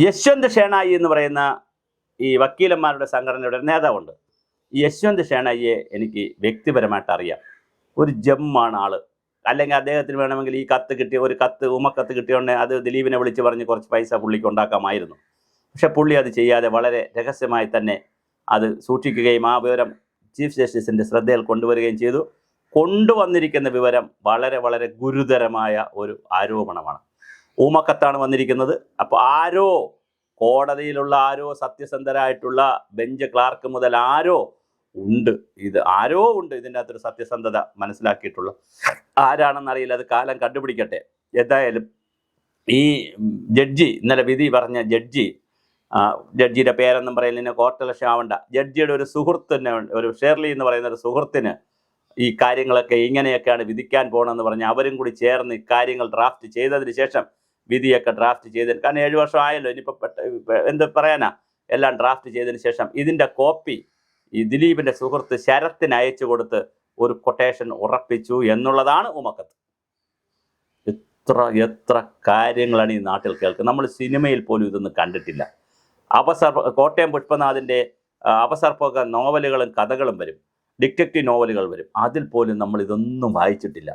യശ്വന്ത് ഷേണായി എന്ന് പറയുന്ന ഈ വക്കീലന്മാരുടെ സംഘടനയുടെ നേതാവുണ്ട്. ഈ യശ്വന്ത് ഷേണായിയെ എനിക്ക് വ്യക്തിപരമായിട്ട് അറിയാം. ഒരു ജമ്മാണ് ആള്. അല്ലെങ്കിൽ അദ്ദേഹത്തിന് വേണമെങ്കിൽ ഈ കത്ത് കിട്ടിയ ഒരു കത്ത് ഉമക്കത്ത് കിട്ടിയോണ്ടെങ്കിൽ അത് ദിലീപിനെ വിളിച്ച് പറഞ്ഞ് കുറച്ച് പൈസ പുള്ളിക്ക് ഉണ്ടാക്കാമായിരുന്നു. പക്ഷെ പുള്ളി അത് ചെയ്യാതെ വളരെ രഹസ്യമായി തന്നെ അത് സൂക്ഷിക്കുകയും ആ വിവരം ചീഫ് ജസ്റ്റിസിൻ്റെ ശ്രദ്ധയിൽ കൊണ്ടുവരികയും ചെയ്തു. കൊണ്ടുവന്നിരിക്കുന്ന വിവരം വളരെ വളരെ ഗുരുതരമായ ഒരു ആരോപണമാണ്. ഊമക്കത്താണ് വന്നിരിക്കുന്നത്. അപ്പോൾ ആരോ കോടതിയിലുള്ള ആരോ സത്യസന്ധരായിട്ടുള്ള ബെഞ്ച് ക്ലാർക്ക് മുതൽ ആരോ ഉണ്ട്, ഇതിൻ്റെ അകത്തൊരു സത്യസന്ധത മനസ്സിലാക്കിയിട്ടുള്ള ആരാണെന്നറിയില്ല. അത് കാലം കണ്ടുപിടിക്കട്ടെ. എന്തായാലും ഈ ജഡ്ജി ഇന്നലെ വിധി പറഞ്ഞ ജഡ്ജിയുടെ പേരൊന്നും പറയുന്നതിന് കോർട്ടലക്ഷം ആവണ്ട. ജഡ്ജിയുടെ ഒരു സുഹൃത്തിന്, ഒരു ഷേർലി എന്ന് പറയുന്ന ഒരു സുഹൃത്തിന് ഈ കാര്യങ്ങളൊക്കെ ഇങ്ങനെയൊക്കെയാണ് വിധിക്കാൻ പോകണമെന്ന് പറഞ്ഞ് അവരും കൂടി ചേർന്ന് കാര്യങ്ങൾ ഡ്രാഫ്റ്റ് ചെയ്തതിന് ശേഷം വിധിയൊക്കെ ഡ്രാഫ്റ്റ് ചെയ്തതിന്, കാരണം 7 വർഷം ആയല്ലോ, ഇനിയിപ്പോൾ എന്ത് പറയാനാ, എല്ലാം ഡ്രാഫ്റ്റ് ചെയ്തതിന് ശേഷം ഇതിൻ്റെ കോപ്പി ഈ ദിലീപിൻ്റെ സുഹൃത്ത് ശരത്തിന് അയച്ചു കൊടുത്ത് ഒരു കൊട്ടേഷൻ ഉറപ്പിച്ചു എന്നുള്ളതാണ് ഉമക്കത്ത്. എത്ര കാര്യങ്ങളാണ് ഈ നാട്ടിൽ കേൾക്കുന്നത്. നമ്മൾ സിനിമയിൽ പോലും ഇതൊന്നും കണ്ടിട്ടില്ല. കോട്ടയം പുഷ്പനാഥിൻ്റെ അപസർപ്പക നോവലുകളും കഥകളും വരും, ഡിറ്റക്റ്റീവ് നോവലുകൾ വരും, അതിൽ പോലും നമ്മൾ ഇതൊന്നും വായിച്ചിട്ടില്ല.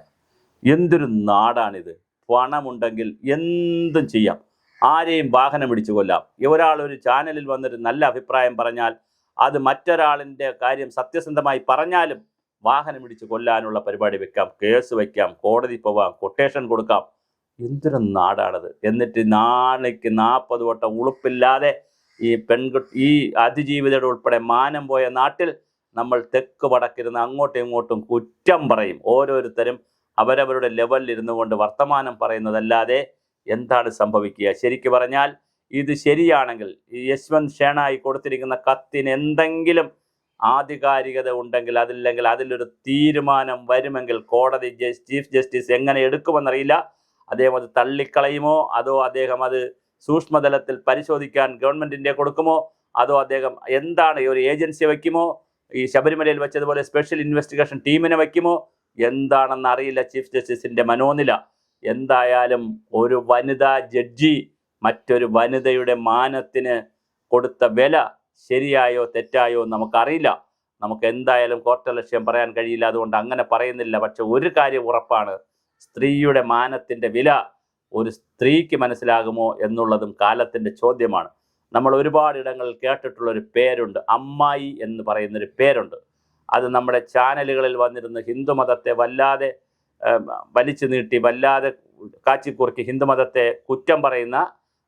എന്തൊരു നാടാണിത്! പണമുണ്ടെങ്കിൽ എന്തും ചെയ്യാം. ആരെയും വാഹനം പിടിച്ചു കൊല്ലാം. ഒരാളൊരു ചാനലിൽ വന്നൊരു നല്ല അഭിപ്രായം പറഞ്ഞാൽ അത് മറ്റൊരാളിൻ്റെ കാര്യം സത്യസന്ധമായി പറഞ്ഞാലും വാഹനം പിടിച്ച് കൊല്ലാനുള്ള പരിപാടി വെക്കാം, കേസ് വയ്ക്കാം, കോടതി പോവാം, കൊട്ടേഷൻ കൊടുക്കാം. എന്തൊരു നാടാണത്! എന്നിട്ട് നാളേക്ക് 40 വട്ടം ഉളുപ്പില്ലാതെ ഈ അതിജീവിതയുടെ ഉൾപ്പെടെ മാനം പോയ നാട്ടിൽ നമ്മൾ തെക്ക് വടക്കിരുന്ന് അങ്ങോട്ടും ഇങ്ങോട്ടും കുറ്റം പറയും. ഓരോരുത്തരും അവരവരുടെ ലെവലിൽ ഇരുന്നു കൊണ്ട് വർത്തമാനം പറയുന്നതല്ലാതെ എന്താണ് സംഭവിക്കുക? ശരിക്കു പറഞ്ഞാൽ ഇത് ശരിയാണെങ്കിൽ യശ്വന്ത് ഷേണായി കൊടുത്തിരിക്കുന്ന കത്തിന് എന്തെങ്കിലും ആധികാരികത ഉണ്ടെങ്കിൽ, അതില്ലെങ്കിൽ അതിലൊരു തീരുമാനം വരുമെങ്കിൽ കോടതി ചീഫ് ജസ്റ്റിസ് എങ്ങനെ എടുക്കുമെന്നറിയില്ല. അദ്ദേഹം അത് തള്ളിക്കളയുമോ, അതോ അദ്ദേഹം അത് സൂക്ഷ്മതലത്തിൽ പരിശോധിക്കാൻ ഗവൺമെൻറ്റിൻ്റെ കൊടുക്കുമോ, അതോ അദ്ദേഹം എന്താണ് ഒരു ഏജൻസി വയ്ക്കുമോ, ഈ ശബരിമലയിൽ വെച്ചതുപോലെ സ്പെഷ്യൽ ഇൻവെസ്റ്റിഗേഷൻ ടീമിനെ വയ്ക്കുമോ, എന്താണെന്ന് അറിയില്ല ചീഫ് ജസ്റ്റിസിൻ്റെ മനോനില. എന്തായാലും ഒരു വനിതാ ജഡ്ജി മറ്റൊരു വനിതയുടെ മാനത്തിന് കൊടുത്ത വില ശരിയായോ തെറ്റായോ നമുക്കറിയില്ല. നമുക്ക് എന്തായാലും കോർട്ടലക്ഷ്യം പറയാൻ കഴിയില്ല, അതുകൊണ്ട് അങ്ങനെ പറയുന്നില്ല. പക്ഷെ ഒരു കാര്യം ഉറപ്പാണ്, സ്ത്രീയുടെ മാനത്തിൻ്റെ വില ഒരു സ്ത്രീക്ക് മനസ്സിലാകുമോ എന്നുള്ളതും കാലത്തിൻ്റെ ചോദ്യമാണ്. നമ്മൾ ഒരുപാട് ഇടങ്ങളിൽ കേട്ടിട്ടുള്ളൊരു പേരുണ്ട്, അമ്മായി എന്ന് പറയുന്നൊരു പേരുണ്ട്. അത് നമ്മുടെ ചാനലുകളിൽ വന്നിരുന്ന് ഹിന്ദുമതത്തെ വല്ലാതെ വലിച്ചു നീട്ടി, വല്ലാതെ കാച്ചിക്കുറുക്കി ഹിന്ദുമതത്തെ കുറ്റം പറയുന്ന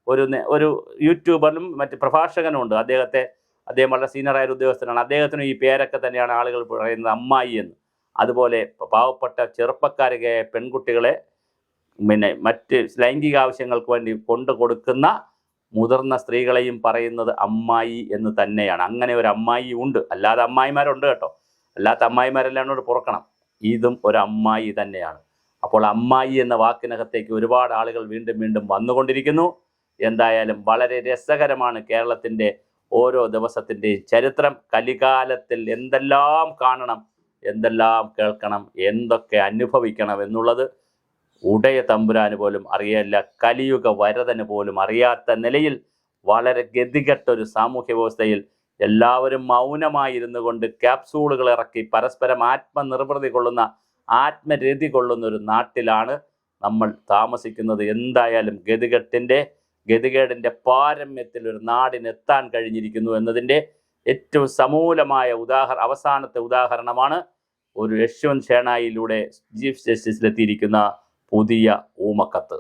ഒരു യൂട്യൂബറും മറ്റ് പ്രഭാഷകനും ഉണ്ട്. അദ്ദേഹം വളരെ സീനിയറായ ഉദ്യോഗസ്ഥനാണ്. അദ്ദേഹത്തിനും ഈ പേരൊക്കെ തന്നെയാണ് ആളുകൾ പറയുന്നത്, അമ്മായി എന്ന്. അതുപോലെ പാവപ്പെട്ട ചെറുപ്പക്കാരിക പെൺകുട്ടികളെ മറ്റ് ലൈംഗിക ആവശ്യങ്ങൾക്ക് വേണ്ടി കൊണ്ടു കൊടുക്കുന്ന മുതിർന്ന സ്ത്രീകളെയും പറയുന്നത് അമ്മായി എന്ന് തന്നെയാണ്. അങ്ങനെ ഒരു അമ്മായി ഉണ്ട്, അല്ലാതെ അമ്മായിമാരുണ്ട് കേട്ടോ, അല്ലാത്ത അമ്മായിമാരെല്ലാം പുറക്കണം. ഇതും ഒരു അമ്മായി തന്നെയാണ്. അപ്പോൾ അമ്മായി എന്ന വാക്കിനകത്തേക്ക് ഒരുപാട് ആളുകൾ വീണ്ടും വീണ്ടും വന്നുകൊണ്ടിരിക്കുന്നു. എന്തായാലും വളരെ രസകരമാണ് കേരളത്തിൻ്റെ ഓരോ ദിവസത്തിൻ്റെയും ചരിത്രം. കലികാലത്തിൽ എന്തെല്ലാം കാണണം, എന്തെല്ലാം കേൾക്കണം, എന്തൊക്കെ അനുഭവിക്കണം എന്നുള്ളത് ഉടയ തമ്പുരാന് പോലും അറിയില്ല, കലിയുഗ വരദന് പോലും അറിയാത്ത നിലയിൽ വളരെ ഗതികെട്ടൊരു സാമൂഹ്യ വ്യവസ്ഥയിൽ എല്ലാവരും മൗനമായിരുന്നു കൊണ്ട് ക്യാപ്സൂളുകൾ ഇറക്കി പരസ്പരം ആത്മനിർവൃതി കൊള്ളുന്ന, ആത്മരതി കൊള്ളുന്ന ഒരു നാട്ടിലാണ് നമ്മൾ താമസിക്കുന്നത്. എന്തായാലും ഗതികേടിൻ്റെ പാരമ്യത്തിൽ ഒരു നാടിനെത്താൻ കഴിഞ്ഞിരിക്കുന്നു എന്നതിൻ്റെ ഏറ്റവും സമൂലമായ അവസാനത്തെ ഉദാഹരണമാണ് ഒരു യശ്വന്ത് ഷേണായിലൂടെ ചീഫ് ജസ്റ്റിസിലെത്തിയിരിക്കുന്ന പുതിയ ഊമക്കത്ത്.